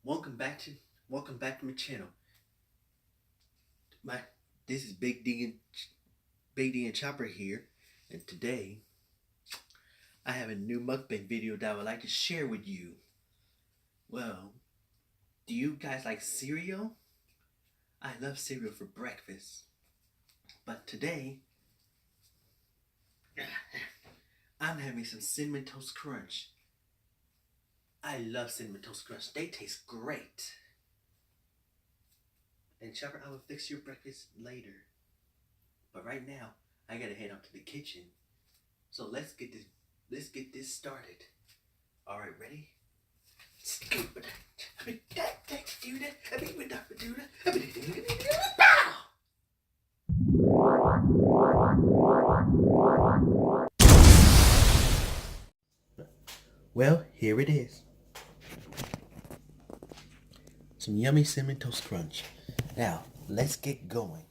Welcome back to my channel. My this is Big D and Chopper here, and today I have a new mukbang video that I would like to share with you. Well, do you guys like cereal? I love cereal for breakfast, but today I'm having some cinnamon toast crunch. I love cinnamon toast crunch. They taste great. And Chopper, I will fix your breakfast later. But right now, I gotta head out to the kitchen. So let's get this started. Alright, ready? Well, here it is. Some yummy cinnamon toast crunch. Now, let's get going.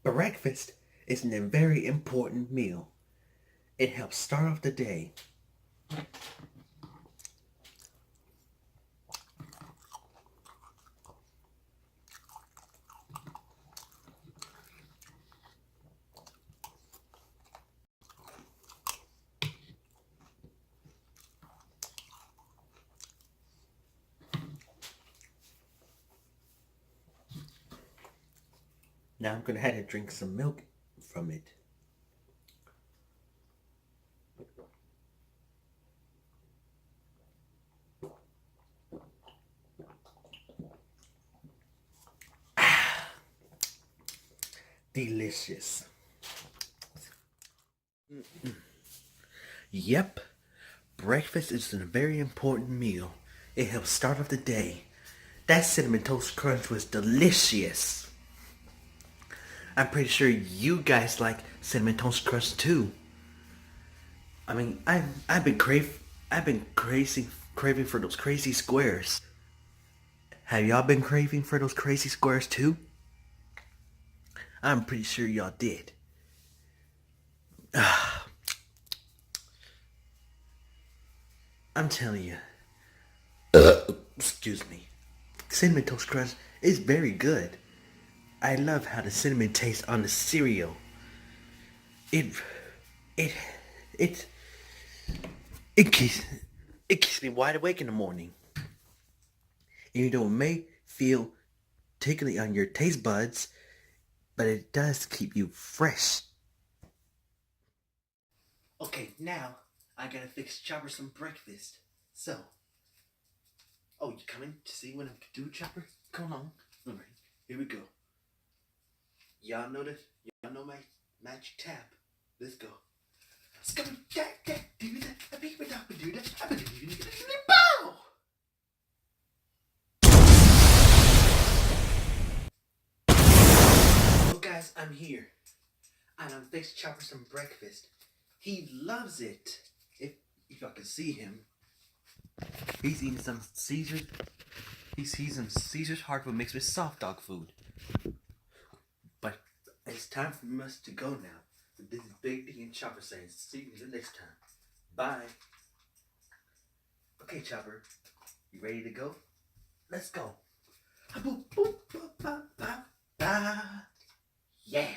Breakfast is a very important meal. It helps start off the day. Now I'm gonna have to drink some milk from it. Delicious. Yep, breakfast is a very important meal. It helps start off the day. That cinnamon toast crunch was delicious. I'm pretty sure you guys like cinnamon toast crunch too. I mean, I've been craving for those crazy squares. Have y'all been craving for those crazy squares too? I'm pretty sure y'all did. I'm telling you. Excuse me. Cinnamon toast crunch is very good. I love how the cinnamon tastes on the cereal. It it it it keeps me wide awake in the morning. Even though it may feel tickly on your taste buds, but it does keep you fresh. Okay, now I gotta fix Chopper some breakfast. So, oh, you coming to see what I can do, Chopper? Come on. Alright, here we go. Y'all know this? Y'all know my magic tap. Let's go. Oh guys, I'm here. And I'm fixing Chopper some breakfast. He loves it. If I can see him. He's eating some Caesar's. He's eating some Caesar's hardwood mixed with soft dog food. But it's time for us to go now. This is Big D and Chopper saying, see you the next time. Bye. Okay, Chopper. You ready to go? Let's go. Yeah.